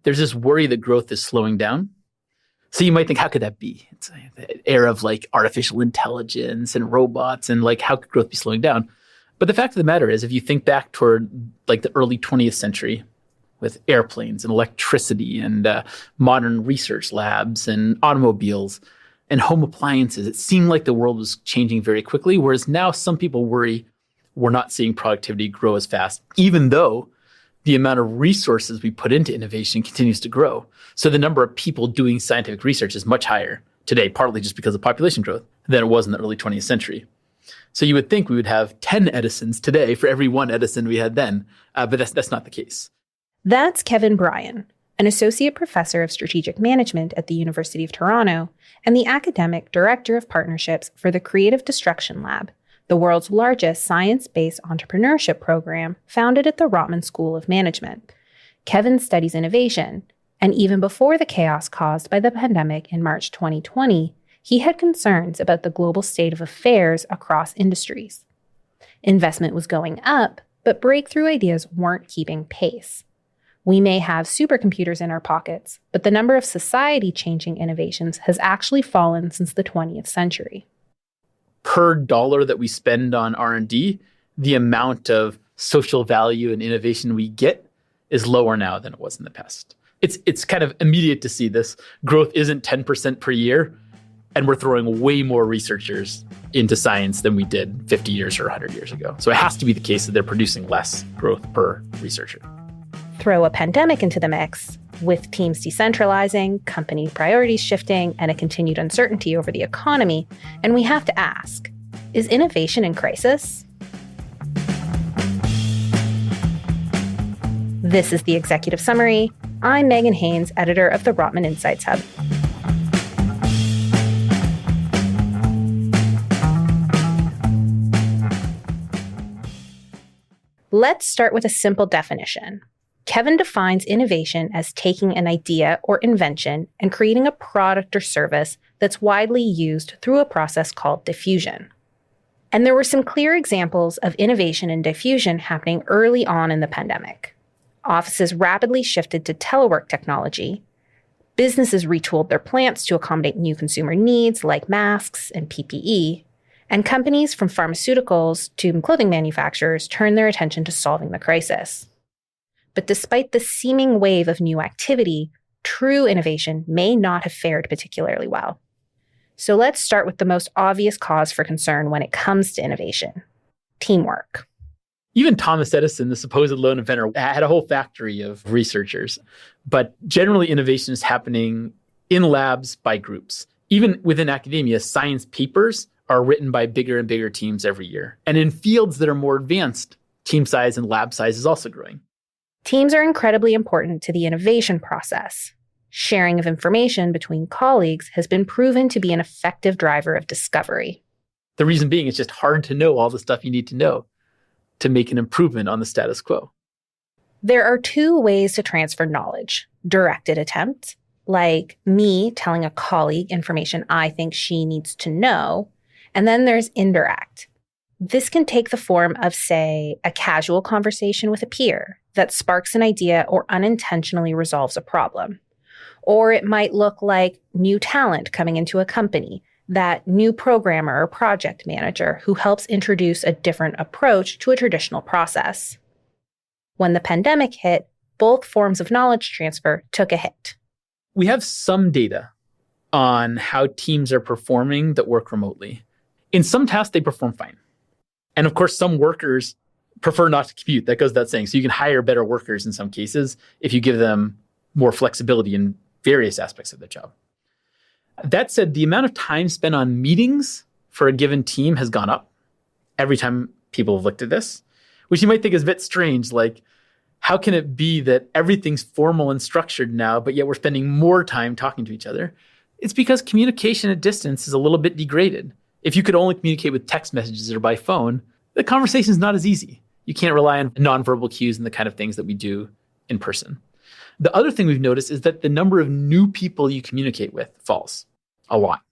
there's this worry that growth is slowing down. So you might think, how could that be? It's the era of like artificial intelligence and robots and like how could growth be slowing down? But the fact of the matter is, if you think back toward like the early 20th century with airplanes and electricity and modern research labs and automobiles and home appliances, it seemed like the world was changing very quickly. Whereas now some people worry we're not seeing productivity grow as fast, even though the amount of resources we put into innovation continues to grow. So the number of people doing scientific research is much higher today, partly just because of population growth, than it was in the early 20th century. So you would think we would have 10 Edisons today for every one Edison we had then, but that's not the case. That's Kevin Bryan, an associate professor of strategic management at the University of Toronto and the academic director of partnerships for the Creative Destruction Lab, the world's largest science-based entrepreneurship program founded at the Rotman School of Management. Kevin studies innovation, and even before the chaos caused by the pandemic in March 2020, he had concerns about the global state of affairs across industries. Investment was going up, but breakthrough ideas weren't keeping pace. We may have supercomputers in our pockets, but the number of society-changing innovations has actually fallen since the 20th century. Per dollar that we spend on R&D, the amount of social value and innovation we get is lower now than it was in the past. It's kind of immediate to see this. Growth isn't 10% per year, and we're throwing way more researchers into science than we did 50 years or 100 years ago. So it has to be the case that they're producing less growth per researcher. Throw a pandemic into the mix, with teams decentralizing, company priorities shifting, and a continued uncertainty over the economy, and we have to ask, is innovation in crisis? This is the Executive Summary. I'm Megan Haynes, editor of the Rotman Insights Hub. Let's start with a simple definition. Kevin defines innovation as taking an idea or invention and creating a product or service that's widely used through a process called diffusion. And there were some clear examples of innovation and diffusion happening early on in the pandemic. Offices rapidly shifted to telework technology. Businesses retooled their plants to accommodate new consumer needs like masks and PPE. And companies from pharmaceuticals to clothing manufacturers turned their attention to solving the crisis. But despite the seeming wave of new activity, true innovation may not have fared particularly well. So let's start with the most obvious cause for concern when it comes to innovation: teamwork. Even Thomas Edison, the supposed lone inventor, had a whole factory of researchers. But generally, innovation is happening in labs by groups. Even within academia, science papers are written by bigger and bigger teams every year. And in fields that are more advanced, team size and lab size is also growing. Teams are incredibly important to the innovation process. Sharing of information between colleagues has been proven to be an effective driver of discovery. The reason being, it's just hard to know all the stuff you need to know to make an improvement on the status quo. There are two ways to transfer knowledge: directed attempts, like me telling a colleague information I think she needs to know, and then there's indirect. This can take the form of, say, a casual conversation with a peer that sparks an idea or unintentionally resolves a problem. Or it might look like new talent coming into a company, that new programmer or project manager who helps introduce a different approach to a traditional process. When the pandemic hit, both forms of knowledge transfer took a hit. We have some data on how teams are performing that work remotely. In some tasks, they perform fine. And of course, some workers prefer not to commute. That goes without saying. So you can hire better workers in some cases if you give them more flexibility in various aspects of their job. That said, the amount of time spent on meetings for a given team has gone up every time people have looked at this, which you might think is a bit strange. Like, how can it be that everything's formal and structured now, but yet we're spending more time talking to each other? It's because communication at distance is a little bit degraded. If you could only communicate with text messages or by phone, the conversation is not as easy. You can't rely on nonverbal cues and the kind of things that we do in person. The other thing we've noticed is that the number of new people you communicate with falls a lot.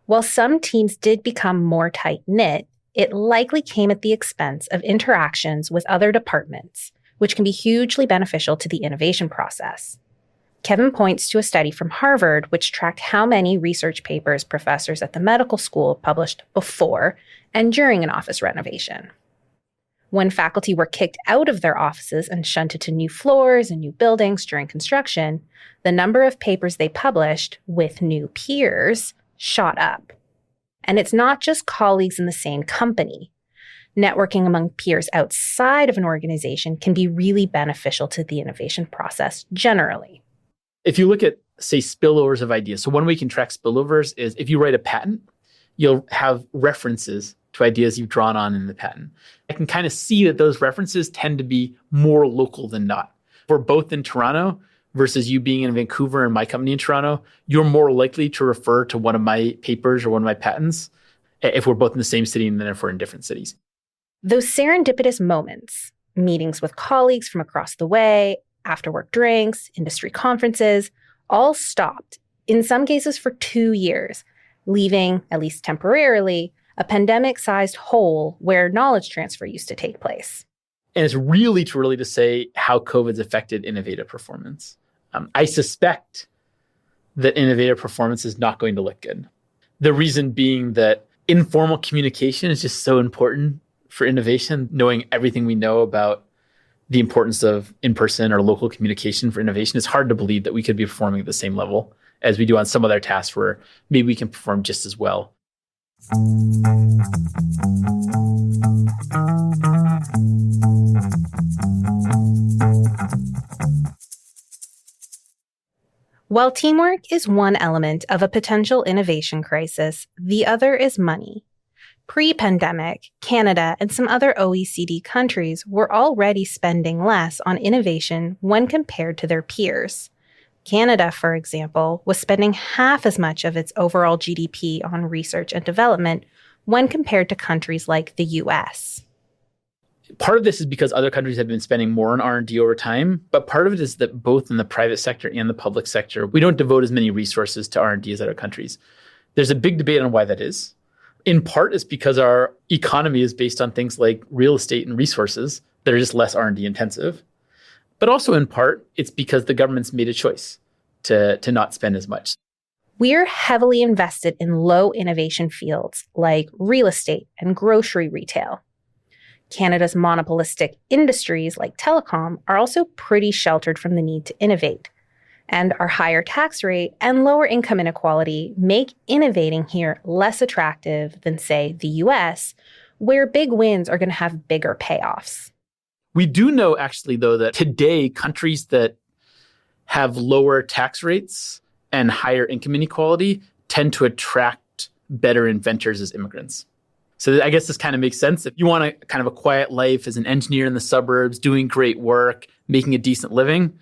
While some teams did become more tight-knit, it likely came at the expense of interactions with other departments, which can be hugely beneficial to the innovation process. Kevin points to a study from Harvard which tracked how many research papers professors at the medical school published before and during an office renovation. When faculty were kicked out of their offices and shunted to new floors and new buildings during construction, the number of papers they published with new peers shot up. And it's not just colleagues in the same company. Networking among peers outside of an organization can be really beneficial to the innovation process generally. If you look at, say, spillovers of ideas, so one way you can track spillovers is if you write a patent, you'll have references to ideas you've drawn on in the patent. I can kind of see that those references tend to be more local than not. If we're both in Toronto versus you being in Vancouver and my company in Toronto, you're more likely to refer to one of my papers or one of my patents if we're both in the same city than if we're in different cities. Those serendipitous moments, meetings with colleagues from across the way, after-work drinks, industry conferences, all stopped, in some cases for 2 years, leaving, at least temporarily, a pandemic-sized hole where knowledge transfer used to take place. And it's really too early to say how COVID's affected innovative performance. I suspect that innovative performance is not going to look good. The reason being that informal communication is just so important for innovation, knowing everything we know about the importance of in-person or local communication for innovation. It's hard to believe that we could be performing at the same level as we do on some other tasks where maybe we can perform just as well. While teamwork is one element of a potential innovation crisis, the other is money. Pre-pandemic, Canada and some other OECD countries were already spending less on innovation when compared to their peers. Canada, for example, was spending half as much of its overall GDP on research and development when compared to countries like the US. Part of this is because other countries have been spending more on R&D over time, but part of it is that both in the private sector and the public sector, we don't devote as many resources to R&D as other countries. There's a big debate on why that is. In part, it's because our economy is based on things like real estate and resources that are just less R&D intensive. But also in part, it's because the government's made a choice to not spend as much. We're heavily invested in low innovation fields like real estate and grocery retail. Canada's monopolistic industries like telecom are also pretty sheltered from the need to innovate. And our higher tax rate and lower income inequality make innovating here less attractive than, say, the US, where big wins are going to have bigger payoffs. We do know, actually, though, that today countries that have lower tax rates and higher income inequality tend to attract better inventors as immigrants. So I guess this kind of makes sense. If you want a kind of a quiet life as an engineer in the suburbs, doing great work, making a decent living,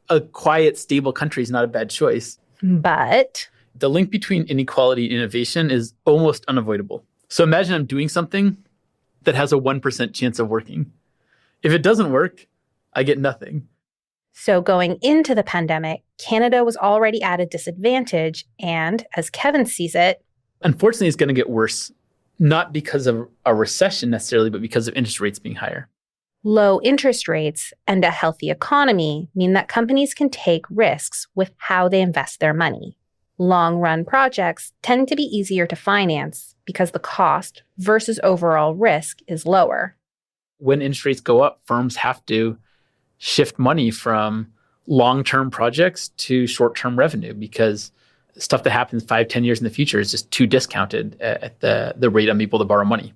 a quiet, stable country is not a bad choice. But the link between inequality and innovation is almost unavoidable. So imagine I'm doing something that has a 1% chance of working. If it doesn't work, I get nothing. So going into the pandemic, Canada was already at a disadvantage. And as Kevin sees it, unfortunately, it's going to get worse, not because of a recession necessarily, but because of interest rates being higher. Low interest rates and a healthy economy mean that companies can take risks with how they invest their money. Long-run projects tend to be easier to finance because the cost versus overall risk is lower. When interest rates go up, firms have to shift money from long-term projects to short-term revenue because stuff that happens 5-10 years in the future is just too discounted at the rate I'm able to borrow money.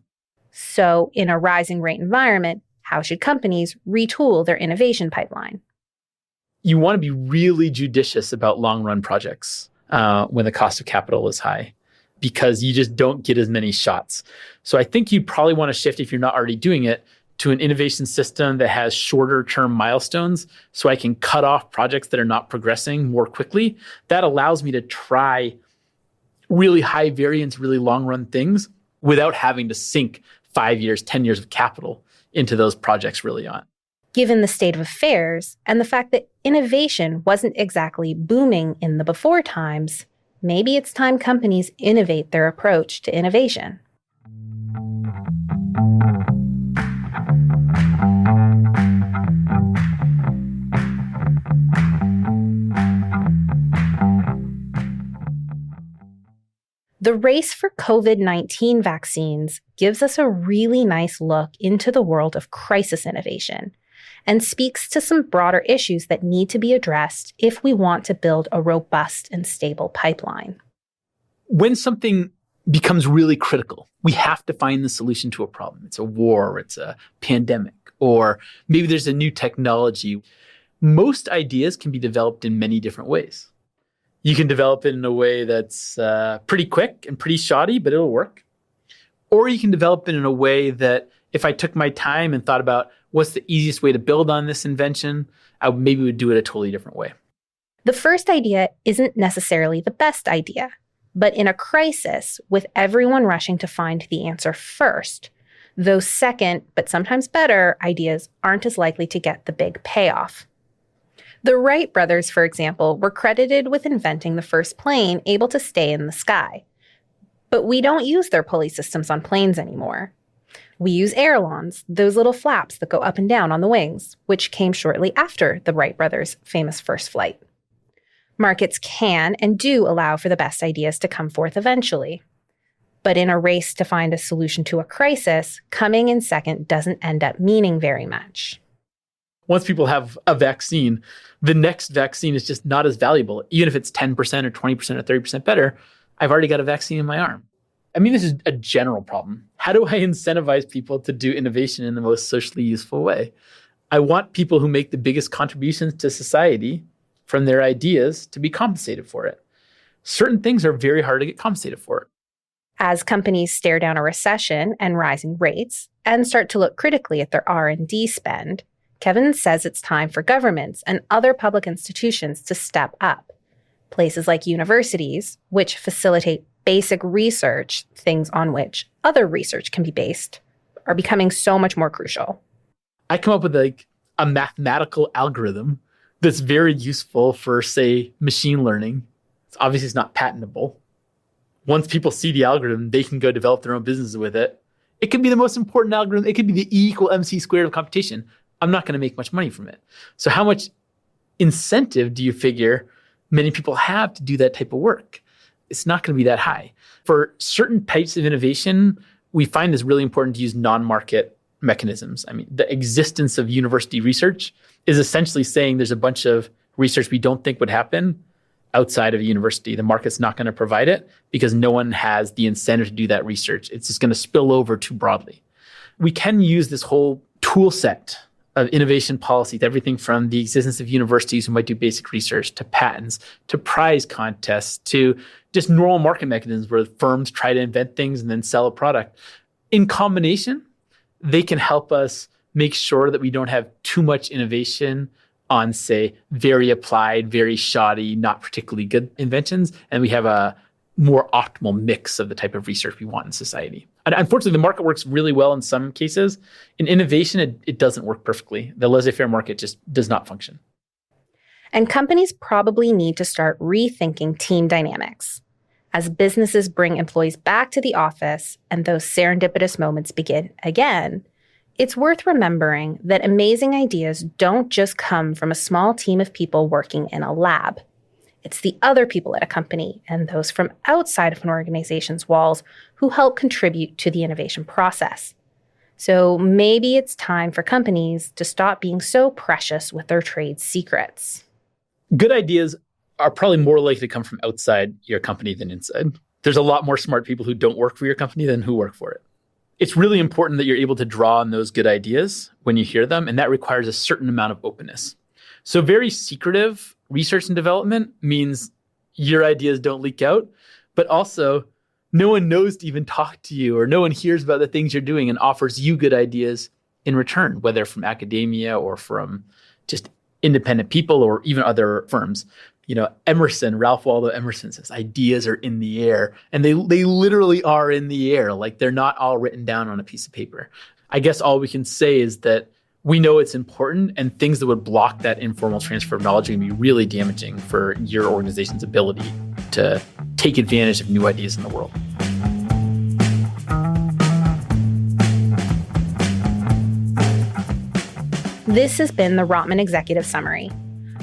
So in a rising rate environment, how should companies retool their innovation pipeline? You want to be really judicious about long-run projects when the cost of capital is high because you just don't get as many shots. So I think you probably want to shift, if you're not already doing it, to an innovation system that has shorter-term milestones so I can cut off projects that are not progressing more quickly. That allows me to try really high variance, really long-run things without having to sink 5 years, 10 years of capital into those projects really on. Given the state of affairs and the fact that innovation wasn't exactly booming in the before times, maybe it's time companies innovate their approach to innovation. The race for COVID-19 vaccines gives us a really nice look into the world of crisis innovation and speaks to some broader issues that need to be addressed if we want to build a robust and stable pipeline. When something becomes really critical, we have to find the solution to a problem. It's a war, it's a pandemic, or maybe there's a new technology. Most ideas can be developed in many different ways. You can develop it in a way that's pretty quick and pretty shoddy, but it'll work. Or you can develop it in a way that if I took my time and thought about what's the easiest way to build on this invention, I maybe would do it a totally different way. The first idea isn't necessarily the best idea, but in a crisis, with everyone rushing to find the answer first, those second, but sometimes better, ideas aren't as likely to get the big payoff. The Wright brothers, for example, were credited with inventing the first plane able to stay in the sky. But we don't use their pulley systems on planes anymore. We use ailerons, those little flaps that go up and down on the wings, which came shortly after the Wright brothers' famous first flight. Markets can and do allow for the best ideas to come forth eventually. But in a race to find a solution to a crisis, coming in second doesn't end up meaning very much. Once people have a vaccine, the next vaccine is just not as valuable. Even if it's 10% or 20% or 30% better, I've already got a vaccine in my arm. I mean, this is a general problem. How do I incentivize people to do innovation in the most socially useful way? I want people who make the biggest contributions to society from their ideas to be compensated for it. Certain things are very hard to get compensated for. As companies stare down a recession and rising rates and start to look critically at their R&D spend, Kevin says it's time for governments and other public institutions to step up. Places like universities, which facilitate basic research, things on which other research can be based, are becoming so much more crucial. I come up with a mathematical algorithm that's very useful for, say, machine learning. Obviously, it's not patentable. Once people see the algorithm, they can go develop their own businesses with it. It could be the most important algorithm. It could be the E equal MC squared of computation. I'm not going to make much money from it. So how much incentive do you figure many people have to do that type of work? It's not going to be that high. For certain types of innovation, we find it's really important to use non-market mechanisms. I mean, the existence of university research is essentially saying there's a bunch of research we don't think would happen outside of a university. The market's not going to provide it because no one has the incentive to do that research. It's just going to spill over too broadly. We can use this whole tool set of innovation policies, everything from the existence of universities who might do basic research to patents, to prize contests, to just normal market mechanisms where firms try to invent things and then sell a product. In combination, they can help us make sure that we don't have too much innovation on, say, very applied, very shoddy, not particularly good inventions, and we have a more optimal mix of the type of research we want in society. And unfortunately, the market works really well in some cases. In innovation, it doesn't work perfectly. The laissez-faire market just does not function. And companies probably need to start rethinking team dynamics. As businesses bring employees back to the office and those serendipitous moments begin again, it's worth remembering that amazing ideas don't just come from a small team of people working in a lab. It's the other people at a company and those from outside of an organization's walls who help contribute to the innovation process. So maybe it's time for companies to stop being so precious with their trade secrets. Good ideas are probably more likely to come from outside your company than inside. There's a lot more smart people who don't work for your company than who work for it. It's really important that you're able to draw on those good ideas when you hear them, and that requires a certain amount of openness. So very secretive research and development means your ideas don't leak out, but also no one knows to even talk to you, or no one hears about the things you're doing and offers you good ideas in return, whether from academia or from just independent people or even other firms. You know, Ralph Waldo Emerson says ideas are in the air, and they literally are in the air. Like, they're not all written down on a piece of paper. I guess all we can say is that we know it's important, and things that would block that informal transfer of knowledge can be really damaging for your organization's ability to take advantage of new ideas in the world. This has been the Rotman Executive Summary,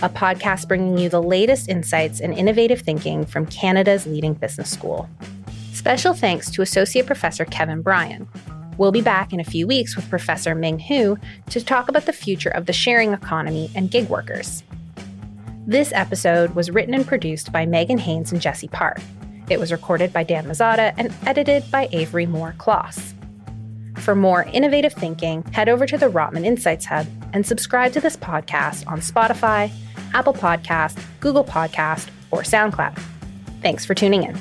a podcast bringing you the latest insights and innovative thinking from Canada's leading business school. Special thanks to Associate Professor Kevin Bryan. We'll be back in a few weeks with Professor Ming Hu to talk about the future of the sharing economy and gig workers. This episode was written and produced by Megan Haynes and Jesse Park. It was recorded by Dan Mazzata and edited by Avery Moore-Kloss. For more innovative thinking, head over to the Rotman Insights Hub and subscribe to this podcast on Spotify, Apple Podcasts, Google Podcasts, or SoundCloud. Thanks for tuning in.